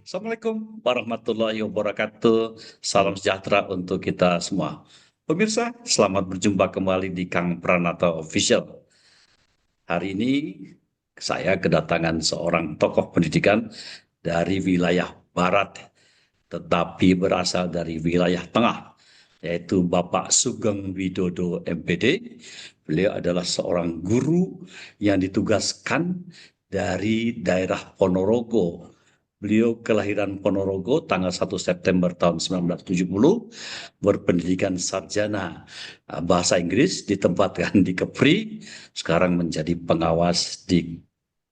Assalamualaikum warahmatullahi wabarakatuh. Salam sejahtera untuk kita semua. Pemirsa, selamat berjumpa kembali di Kang Pranata Official. Hari ini saya kedatangan seorang tokoh pendidikan dari wilayah barat, tetapi berasal dari wilayah tengah, yaitu Bapak Sugeng Widodo MPD. Beliau adalah seorang guru yang ditugaskan dari daerah Ponorogo. Beliau kelahiran Ponorogo tanggal 1 September tahun 1970, berpendidikan sarjana bahasa Inggris, ditempatkan di Kepri, sekarang menjadi pengawas di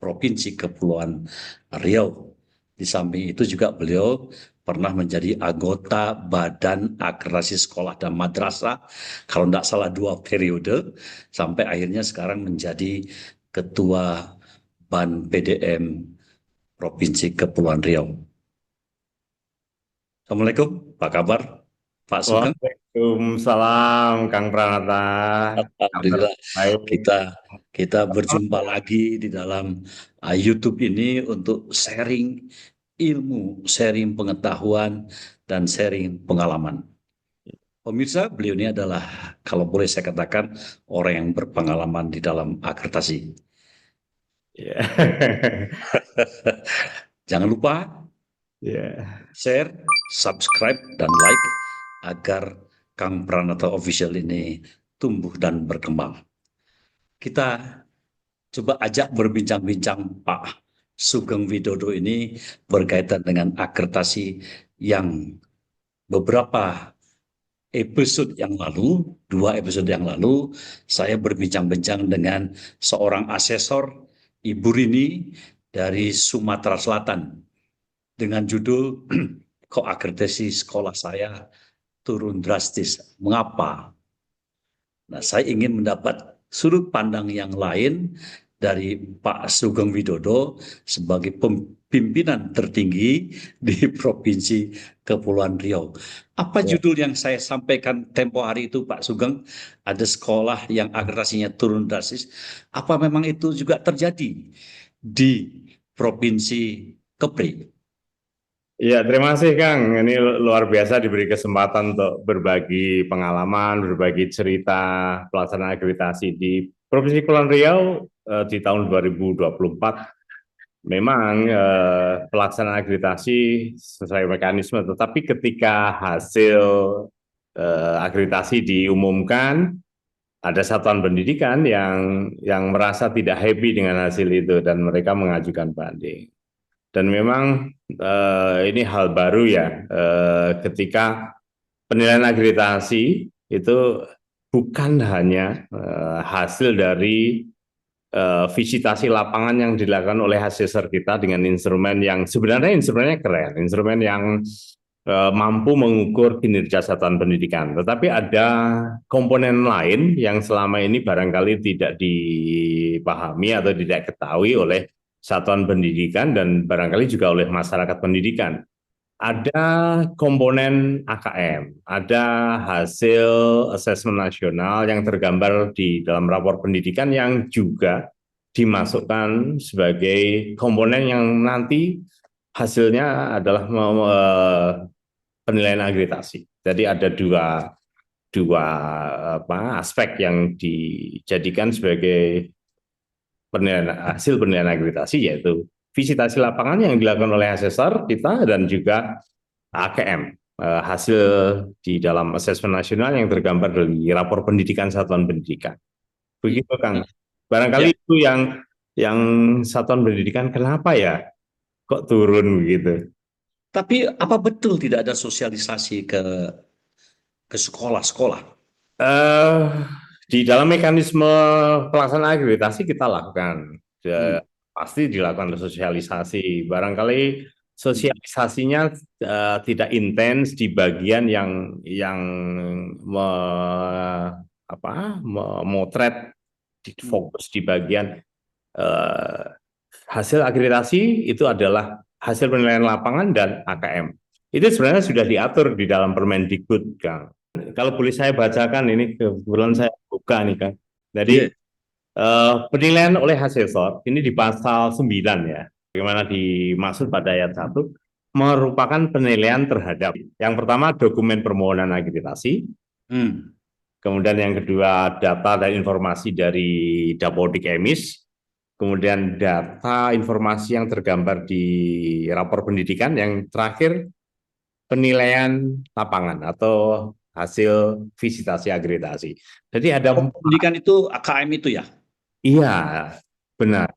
Provinsi Kepulauan Riau. Di samping itu juga beliau pernah menjadi anggota Badan Akreditasi Sekolah dan Madrasah, kalau tidak salah 2 periode, sampai akhirnya sekarang menjadi Ketua BAN PDM Provinsi Kepulauan Riau. Assalamualaikum, apa kabar Pak Sugeng? Waalaikumsalam, Kang Pranata. Kabar Alhamdulillah baik. kita kita berjumpa lagi di dalam YouTube ini untuk sharing ilmu, sharing pengetahuan, dan sharing pengalaman. Pemirsa, beliau ini adalah, kalau boleh saya katakan, orang yang berpengalaman di dalam akreditasi. Ya. Jangan lupa Ya. share, subscribe, dan like agar Kang Pranata Official ini tumbuh dan berkembang. Kita coba ajak berbincang-bincang Pak Sugeng Widodo ini berkaitan dengan akreditasi yang beberapa episode yang lalu, 2 episode yang lalu, saya berbincang-bincang dengan seorang asesor, Ibu Rini dari Sumatera Selatan, dengan judul kok akreditasi sekolah saya turun drastis. Mengapa? Nah, saya ingin mendapat sudut pandang yang lain dari Pak Sugeng Widodo sebagai pimpinan tertinggi di Provinsi Kepulauan Riau. Apa Ya. judul yang saya sampaikan tempo hari itu, Pak Sugeng? Ada sekolah yang akreditasinya turun drastis. Apa memang itu juga terjadi di Provinsi Kepri? Ya, terima kasih Kang. Ini luar biasa diberi kesempatan untuk berbagi pengalaman, berbagi cerita pelaksanaan akreditasi di Provinsi Kepulauan Riau di tahun 2024. Memang pelaksanaan akreditasi sesuai mekanisme, tetapi ketika hasil akreditasi diumumkan, ada satuan pendidikan yang merasa tidak happy dengan hasil itu dan mereka mengajukan banding. Dan memang ini hal baru ya, ketika penilaian akreditasi itu bukan hanya hasil dari visitasi lapangan yang dilakukan oleh asesor kita dengan instrumen yang sebenarnya instrumennya keren, instrumen yang mampu mengukur kinerja satuan pendidikan. Tetapi ada komponen lain yang selama ini barangkali tidak dipahami atau tidak ketahui oleh satuan pendidikan dan barangkali juga oleh masyarakat pendidikan. Ada komponen AKM, ada hasil asesmen nasional yang tergambar di dalam rapor pendidikan yang juga dimasukkan sebagai komponen yang nanti hasilnya adalah penilaian akreditasi. Jadi ada dua aspek yang dijadikan sebagai hasil penilaian akreditasi, yaitu visitasi lapangan yang dilakukan oleh asesor kita dan juga AKM, hasil di dalam asesmen nasional yang tergambar dari rapor pendidikan satuan pendidikan. Begitu Kang. Ya, Barangkali itu yang satuan pendidikan kenapa ya kok turun begitu? tapi apa betul tidak ada sosialisasi ke sekolah-sekolah? Eh, di dalam mekanisme pelaksanaan akreditasi kita lakukan. Hmm. Pasti dilakukan sosialisasi. Barangkali sosialisasinya tidak intens di bagian yang me, memotret Hmm. fokus di bagian eh, hasil akreditasi itu adalah hasil penilaian lapangan dan AKM. Itu sebenarnya sudah diatur di dalam Permendikbud, Kang. Kalau boleh saya bacakan, ini kebetulan saya buka nih Kang. Jadi Iya. penilaian oleh asesor ini di pasal 9 ya. Bagaimana dimaksud pada ayat 1, merupakan penilaian terhadap yang pertama dokumen permohonan akreditasi, kemudian yang kedua data dan informasi dari Dapodik Emis, kemudian data informasi yang tergambar di rapor pendidikan, yang terakhir penilaian lapangan atau hasil visitasi akreditasi. Jadi ada Pendidikan itu AKM itu ya? iya benar.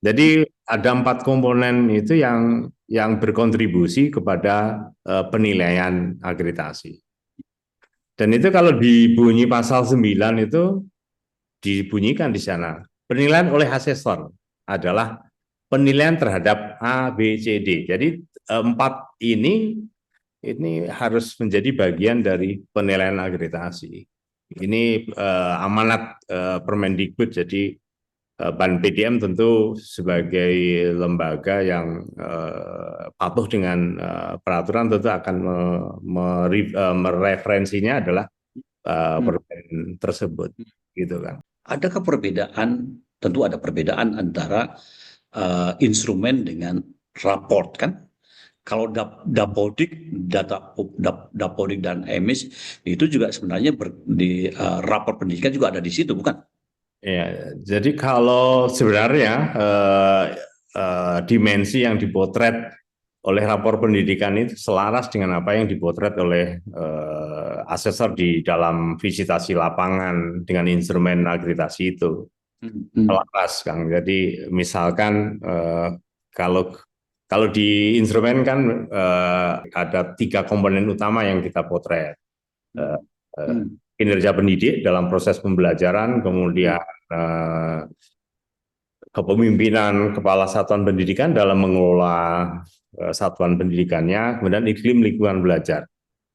Jadi ada 4 komponen itu yang berkontribusi kepada penilaian akreditasi. Dan itu kalau dibunyi pasal 9 itu dibunyikan di sana. Penilaian oleh asesor adalah penilaian terhadap A, B, C, D. Jadi 4 ini harus menjadi bagian dari penilaian akreditasi. Ini amanat Permendikbud, jadi BAN PDM tentu sebagai lembaga yang patuh dengan peraturan tentu akan mereferensinya adalah permen tersebut, gitu kan. Adakah perbedaan? Tentu ada perbedaan antara instrumen dengan raport kan? Kalau Dapodik, Dapodik dan Emis itu juga sebenarnya di rapor pendidikan juga ada di situ, bukan? Ya, jadi kalau sebenarnya dimensi yang dipotret oleh rapor pendidikan itu selaras dengan apa yang dipotret oleh asesor di dalam visitasi lapangan dengan instrumen akreditasi itu. Selaras, Kang. Jadi misalkan kalau kalau di instrumen kan ada 3 komponen utama yang kita potret. Kinerja pendidik dalam proses pembelajaran, kemudian kepemimpinan kepala satuan pendidikan dalam mengelola satuan pendidikannya, kemudian iklim lingkungan belajar.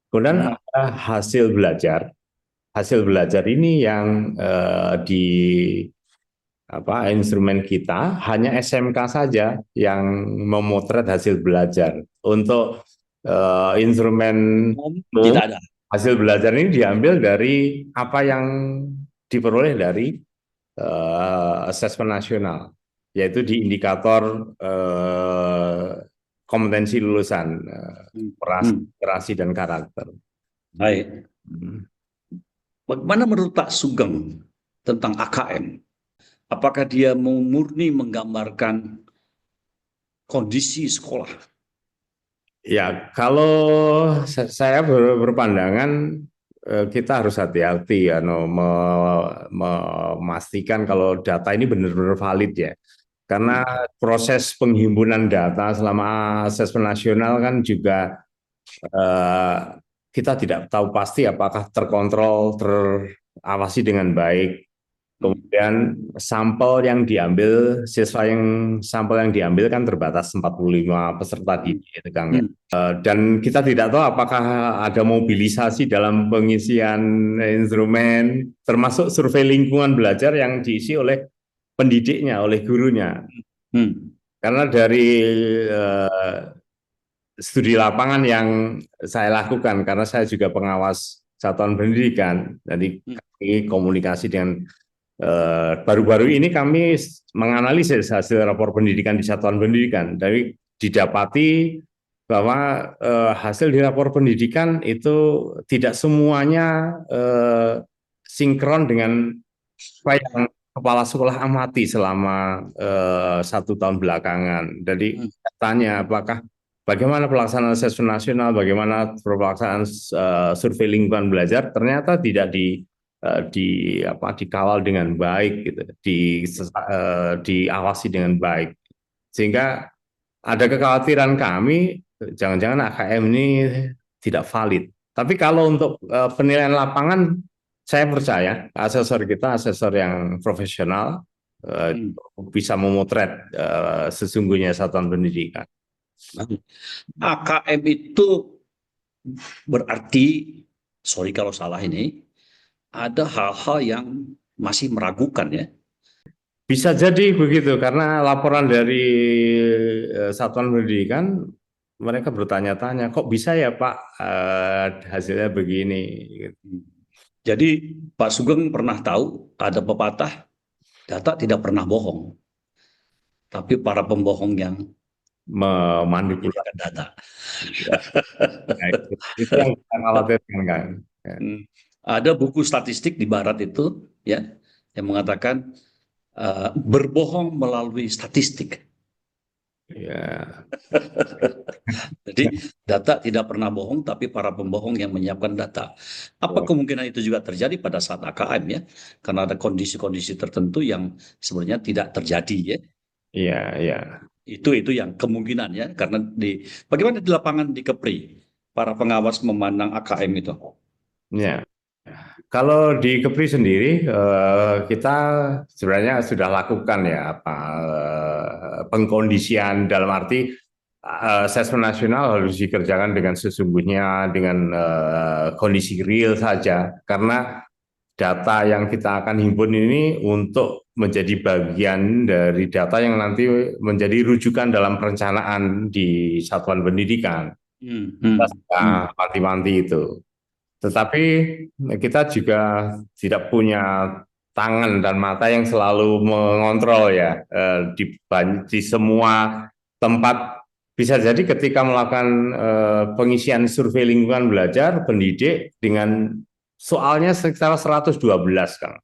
Kemudian ada hasil belajar. Hasil belajar ini yang di instrumen kita hanya SMK saja yang memotret hasil belajar. Untuk instrumen Tidak ada. hasil belajar ini diambil dari apa yang diperoleh dari asesmen nasional, yaitu di indikator kompetensi lulusan, prestasi dan karakter. Baik. Bagaimana menurut Pak Sugeng tentang AKM? Apakah dia murni menggambarkan kondisi sekolah? Ya, kalau saya berpandangan kita harus hati-hati ya, memastikan kalau data ini benar-benar valid ya. Karena proses penghimpunan data selama asesmen nasional kan juga kita tidak tahu pasti apakah terkontrol, terawasi dengan baik. Kemudian sampel yang diambil, sampel yang diambil kan terbatas 45 peserta didik, itu Kang. Dan kita tidak tahu apakah ada mobilisasi dalam pengisian instrumen, termasuk survei lingkungan belajar yang diisi oleh pendidiknya, oleh gurunya. Karena dari studi lapangan yang saya lakukan, karena saya juga pengawas satuan pendidikan, jadi kami komunikasi dengan baru-baru ini kami menganalisis hasil rapor pendidikan di satuan pendidikan. Dari didapati bahwa hasil di rapor pendidikan itu tidak semuanya sinkron dengan apa yang kepala sekolah amati selama 1 tahun belakangan. Jadi tanya apakah bagaimana pelaksanaan asesmen nasional, bagaimana pelaksanaan survei lingkungan belajar, ternyata tidak dikawal dengan baik gitu, diawasi dengan baik, sehingga ada kekhawatiran kami jangan-jangan AKM ini tidak valid. Tapi kalau untuk penilaian lapangan, saya percaya asesor kita asesor yang profesional bisa memotret sesungguhnya satuan pendidikan. AKM itu berarti, sorry kalau salah ini, ada hal-hal yang masih meragukan ya. Bisa jadi begitu, karena laporan dari satuan pendidikan mereka bertanya-tanya, kok bisa ya Pak hasilnya begini. Jadi Pak Sugeng pernah tahu ada pepatah, data tidak pernah bohong, tapi para pembohong yang memanipulasi menyediakan data. ya. Nah, itu yang kita khawatirkan kan. Ya. Hmm. Ada buku statistik di Barat itu ya yang mengatakan berbohong melalui statistik. Ya. Jadi data tidak pernah bohong, tapi para pembohong yang menyiapkan data. Apa Ya. kemungkinan itu juga terjadi pada saat AKM ya? Karena ada kondisi-kondisi tertentu yang sebenarnya tidak terjadi ya. Iya, iya. Itu yang kemungkinan ya. Karena bagaimana di lapangan di Kepri para pengawas memandang AKM itu? Ya. Kalau di Kepri sendiri, kita sebenarnya sudah lakukan ya apa pengkondisian dalam arti asesmen nasional harus dikerjakan dengan sesungguhnya dengan kondisi real saja karena data yang kita akan himpun ini untuk menjadi bagian dari data yang nanti menjadi rujukan dalam perencanaan di satuan pendidikan. Hmm, hmm, hmm. Panti-panti itu. Tetapi kita juga tidak punya tangan dan mata yang selalu mengontrol ya di semua tempat. Bisa jadi ketika melakukan pengisian survei lingkungan belajar pendidik dengan soalnya sekitar 112 Kang.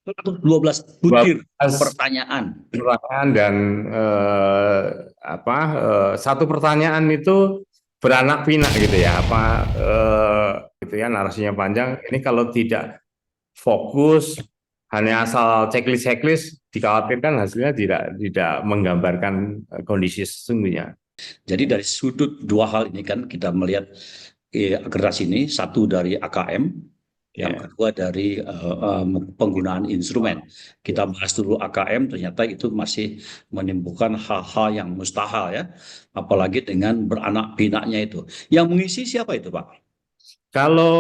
112 butir 12 pertanyaan. pertanyaan dan satu pertanyaan itu beranak pinak gitu ya gitu ya narasinya panjang ini kalau tidak fokus hanya asal checklist dikhawatirkan hasilnya tidak menggambarkan kondisi sesungguhnya. Jadi dari sudut dua hal ini kan kita melihat akreditasi ini, satu dari AKM, yang Ya. kedua dari penggunaan instrumen. Kita bahas dulu AKM, ternyata itu masih menimbulkan hal-hal yang mustahil ya, apalagi dengan beranak pinaknya itu. Yang mengisi siapa itu, Pak? Kalau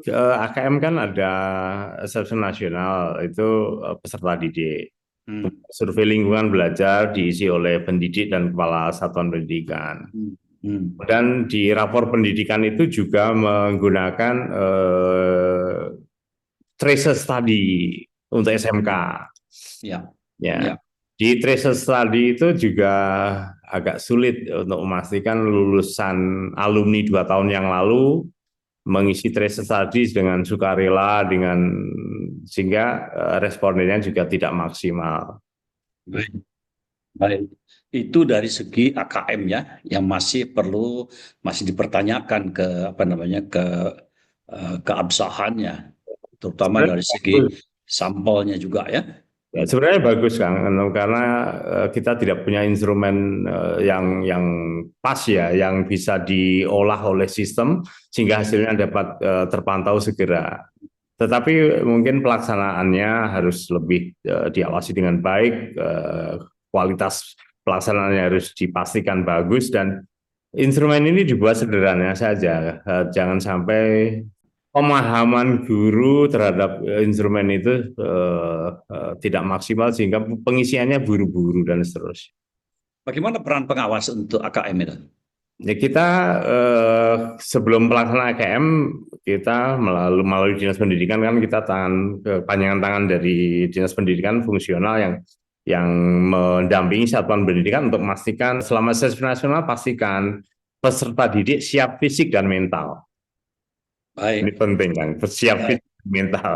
AKM kan ada asesmen nasional itu peserta didik. Hmm. Survei lingkungan belajar diisi oleh pendidik dan kepala satuan pendidikan. Hmm. Hmm. Dan di rapor pendidikan itu juga menggunakan tracer study untuk SMK. Ya, Ya, ya. di tracer study itu juga agak sulit untuk memastikan lulusan alumni 2 tahun yang lalu mengisi tracer studies dengan sukarela sehingga respondennya juga tidak maksimal. Baik. Baik. Itu dari segi AKM ya, yang masih dipertanyakan ke apa namanya keabsahannya, terutama Sebenarnya dari segi bagus. sampelnya juga ya. Ya, sebenarnya bagus Kang, karena kita tidak punya instrumen yang pas ya, yang bisa diolah oleh sistem sehingga hasilnya dapat terpantau segera. Tetapi mungkin pelaksanaannya harus lebih diawasi dengan baik, kualitas pelaksanaannya harus dipastikan bagus dan instrumen ini dibuat sederhana saja, jangan sampai pemahaman guru terhadap instrumen itu tidak maksimal sehingga pengisiannya buru-buru dan seterusnya. Bagaimana peran pengawas untuk AKM itu? Ya kita sebelum pelaksanaan AKM kita melalui dinas pendidikan kan kita kepanjangan tangan dari dinas pendidikan fungsional yang mendampingi satuan pendidikan untuk memastikan selama sesi nasional pastikan peserta didik siap fisik dan mental. Ini Baik. penting kan, siap fisik dan mental.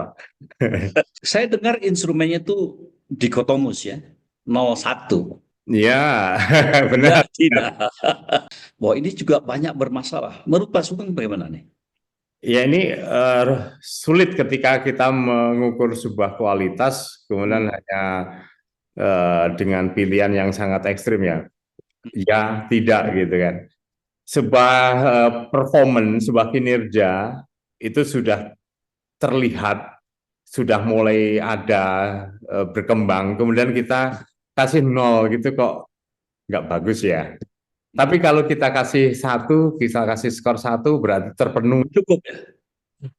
Saya dengar instrumennya itu dikotomus ya, 01. Ya, Ya, benar. tidak. Bahwa ini juga banyak bermasalah. Menurut Pak Sugeng bagaimana nih? Ya ini sulit ketika kita mengukur sebuah kualitas kemudian hanya dengan pilihan yang sangat ekstrim ya. Ya, tidak gitu kan. Sebuah performance, sebuah kinerja itu sudah terlihat, sudah mulai ada berkembang. Kemudian kita kasih 0 gitu kok nggak bagus ya. Tapi kalau kita kasih 1, bisa kasih skor 1 berarti terpenuhi. Cukup ya?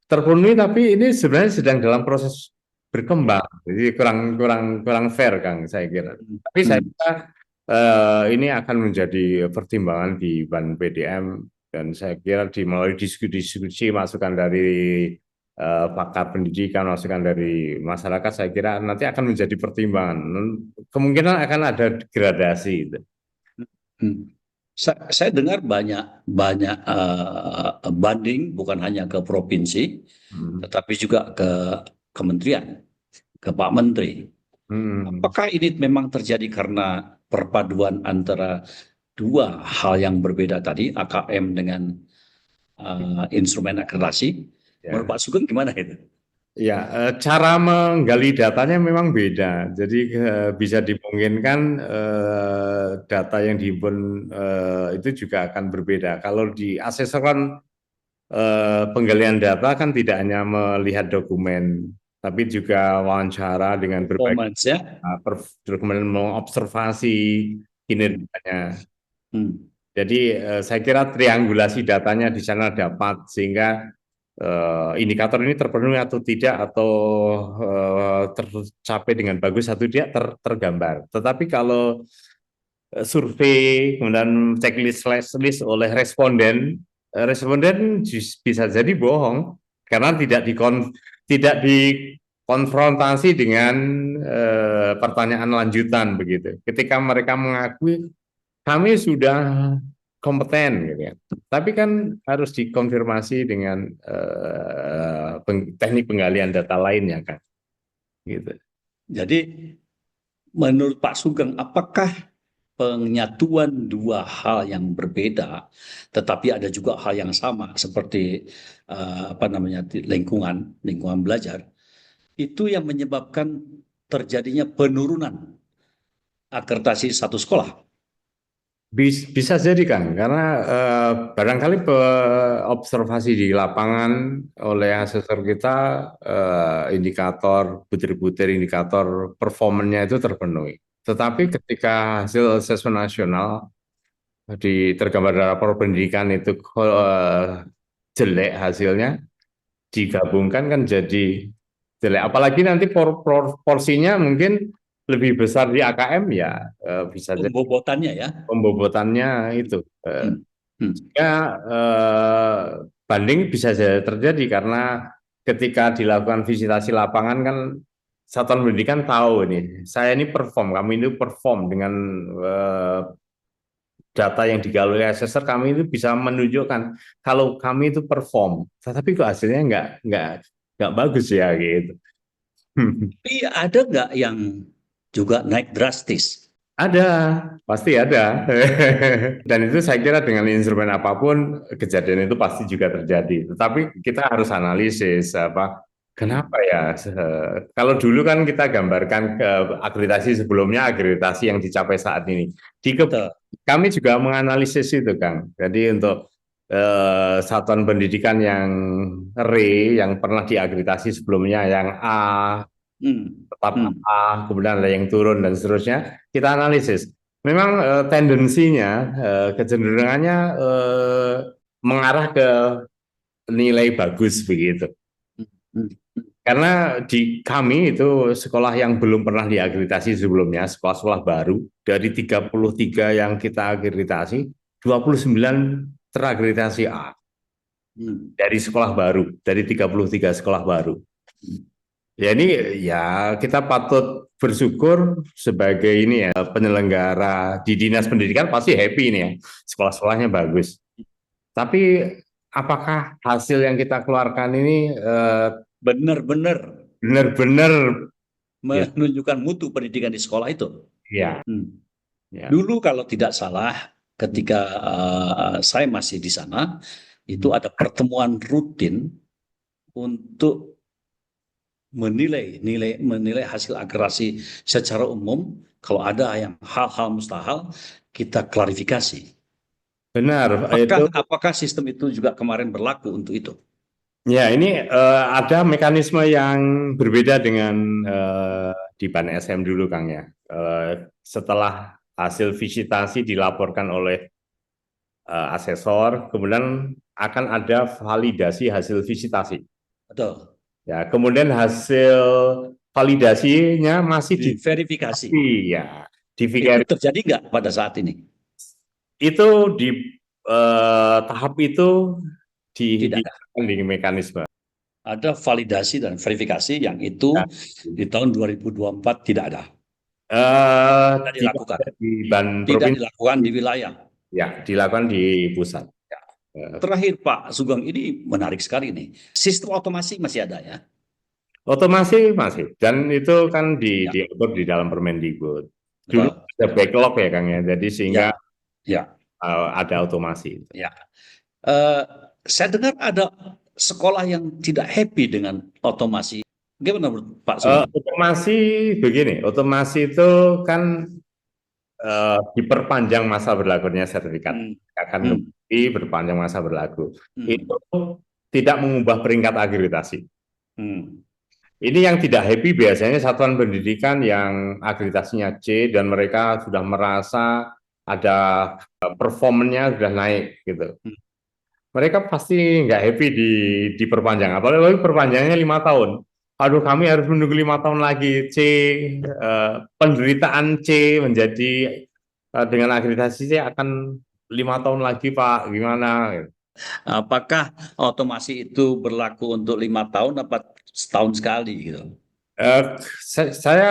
Terpenuhi tapi ini sebenarnya sedang dalam proses berkembang. Jadi kurang kurang kurang fair Kang saya kira. Tapi saya Hmm. kira ini akan menjadi pertimbangan di Ban PDM dan saya kira melalui diskusi-diskusi masukan dari pakar pendidikan, masukan dari masyarakat, saya kira nanti akan menjadi pertimbangan. Kemungkinan akan ada gradasi. Itu. Hmm. Saya dengar banyak banyak banding bukan hanya ke provinsi, Hmm. tetapi juga ke kementerian, ke Pak Menteri. Hmm. Apakah ini memang terjadi karena perpaduan antara dua hal yang berbeda tadi, AKM dengan instrumen akreditasi? Menurut Ya. Pak Sugeng gimana itu? Ya, cara menggali datanya memang beda. Jadi bisa dimungkinkan data yang dihimpun itu juga akan berbeda. Kalau di asesor kan penggalian data kan tidak hanya melihat dokumen, tapi juga wawancara dengan berbagai Performance ya? dokumen, mengobservasi Hmm. kinerjanya. Hmm. Jadi saya kira triangulasi datanya di sana dapat sehingga indikator ini terpenuhi atau tidak atau tercapai dengan bagus atau tidak tergambar. Tetapi kalau survei kemudian checklist list oleh responden, responden bisa jadi bohong karena tidak dikonfrontasi dengan pertanyaan lanjutan begitu. Ketika mereka mengakui kami sudah kompeten gitu ya. Tapi kan harus dikonfirmasi dengan teknik penggalian data lainnya kan gitu. Jadi menurut Pak Sugeng, apakah penyatuan dua hal yang berbeda, tetapi ada juga hal yang sama seperti apa namanya lingkungan belajar, itu yang menyebabkan terjadinya penurunan akreditasi satu sekolah? Bisa jadi kan, karena barangkali observasi di lapangan oleh asesor kita indikator butir-butir indikator performanya itu terpenuhi. Tetapi ketika hasil asesmen nasional tergambar dalam rapor pendidikan itu jelek hasilnya, digabungkan kan jadi jelek. Apalagi nanti porsinya mungkin lebih besar di AKM ya bisa jadi Pembobotannya ya. pembobotannya itu. Hmm. Hmm. Ya banding bisa saja terjadi karena ketika dilakukan visitasi lapangan kan satuan pendidikan tahu ini saya ini perform, kami ini perform dengan data yang digali oleh assessor, kami itu bisa menunjukkan kalau kami itu perform, tetapi kok hasilnya nggak bagus ya gitu. Tapi ada nggak yang juga naik drastis? Ada, pasti ada. Dan itu saya kira dengan instrumen apapun kejadian itu pasti juga terjadi. Tetapi kita harus analisis apa kenapa Hmm. ya. Kalau dulu kan kita gambarkan ke akreditasi sebelumnya, akreditasi yang dicapai saat ini. Betul. Kami juga menganalisis itu, Kang. Jadi untuk satuan pendidikan yang yang pernah diakreditasi sebelumnya, yang A, Hmm. tetap Hmm. A, kemudian ada yang turun dan seterusnya, kita analisis. Memang tendensinya, kecenderungannya mengarah ke nilai bagus begitu. Hmm. Karena di kami itu sekolah yang belum pernah diakreditasi sebelumnya, sekolah-sekolah baru, dari 33 yang kita akreditasi, 29 terakreditasi A. Hmm. Dari sekolah baru, dari 33 sekolah baru. Hmm. Ya ini ya kita patut bersyukur sebagai ini ya penyelenggara di dinas pendidikan pasti happy ini ya sekolah-sekolahnya bagus. Tapi apakah hasil yang kita keluarkan ini Benar-benar benar-benar ya, menunjukkan mutu pendidikan di sekolah itu. ya, Hmm. ya, Dulu kalau tidak salah, ketika saya masih di sana, itu ada pertemuan rutin untuk menilai hasil akrasi secara umum. Kalau ada yang hal-hal mustahil, kita klarifikasi. benar Apakah itu. apakah sistem itu juga kemarin berlaku untuk itu? Ya ini ada mekanisme yang berbeda dengan di Ban SM dulu Kang ya. Setelah hasil visitasi dilaporkan oleh asesor, kemudian akan ada validasi hasil visitasi. Betul. Ya, kemudian hasil validasinya masih Diverifikasi. ya, Itu diverifikasi terjadi nggak pada saat ini? itu di tahap itu Tidak. di mekanisme. Ada validasi dan verifikasi yang itu Ya, di tahun 2024 tidak ada. Tidak Tidak dilakukan, ada di ban tidak provinsi, dilakukan di wilayah. ya dilakukan di pusat. Ya. Eh, Terakhir Pak Sugeng, ini menarik sekali nih. Sistem otomasi masih ada ya? Otomasi masih, dan itu kan Ya, diatur di dalam Permendikbud. Dulu betul. ada backlog ya Kang ya, jadi sehingga Ya, ya, ada otomasi. ya. Eh, saya dengar ada sekolah yang tidak happy dengan otomasi. Gimana menurut Pak Sugeng? Otomasi begini, otomasi itu kan diperpanjang masa berlakunya sertifikat, Hmm, akan hmm, kembali berpanjang masa berlaku. hmm, Itu tidak mengubah peringkat akreditasi. hmm, Ini yang tidak happy biasanya satuan pendidikan yang akreditasinya C dan mereka sudah merasa ada performanya sudah naik gitu. hmm. Mereka pasti nggak happy diperpanjang, apalagi perpanjangnya 5 tahun. Aduh, kami harus menunggu 5 tahun lagi. Penderitaan C menjadi dengan akreditasi C akan 5 tahun lagi, Pak. Gimana? Apakah otomasi itu berlaku untuk 5 tahun apa setahun sekali gitu? Eh, saya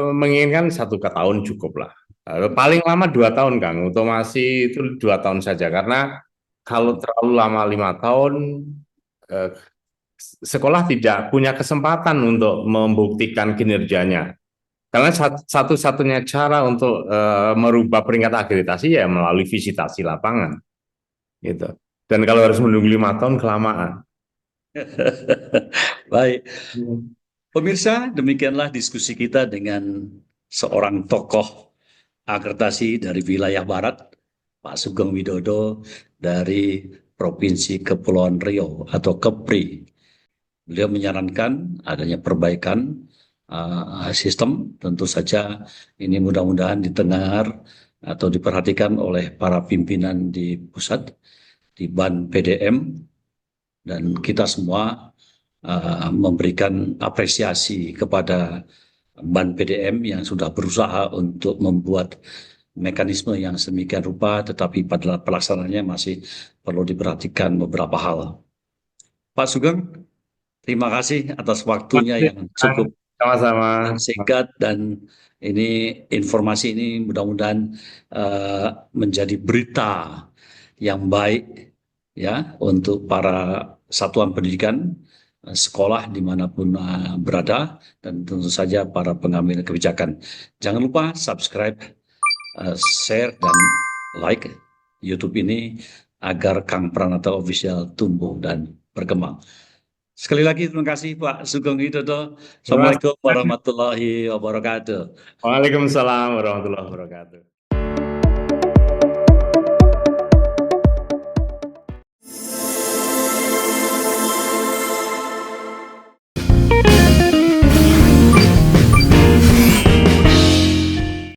menginginkan 1 tahun cukup lah. Paling lama 2 tahun, Kang. Otomasi itu 2 tahun saja, karena kalau terlalu lama 5 tahun, eh, sekolah tidak punya kesempatan untuk membuktikan kinerjanya. Karena satu-satunya cara untuk merubah peringkat akreditasi ya melalui visitasi lapangan, gitu. Dan kalau harus menunggu 5 tahun kelamaan. Baik, Hmm. pemirsa, demikianlah diskusi kita dengan seorang tokoh akreditasi dari wilayah Barat, Pak Sugeng Widodo dari Provinsi Kepulauan Riau atau Kepri. Beliau menyarankan adanya perbaikan sistem, tentu saja ini mudah-mudahan didengar atau diperhatikan oleh para pimpinan di pusat, di BAN PDM, dan kita semua memberikan apresiasi kepada BAN PDM yang sudah berusaha untuk membuat mekanisme yang sedemikian rupa, tetapi pada pelaksanaannya masih perlu diperhatikan beberapa hal. Pak Sugeng, terima kasih atas waktunya Masih, yang Kang. cukup Sama-sama. singkat, dan ini informasi ini mudah-mudahan menjadi berita yang baik ya untuk para satuan pendidikan, sekolah dimanapun berada, dan tentu saja para pengambil kebijakan. Jangan lupa subscribe, share, dan like YouTube ini agar Kang Pranata Official tumbuh dan berkembang. Sekali lagi terima kasih Pak Sugeng Widodo. Terima kasih, Assalamualaikum Kang. warahmatullahi wabarakatuh. Waalaikumsalam warahmatullahi wabarakatuh.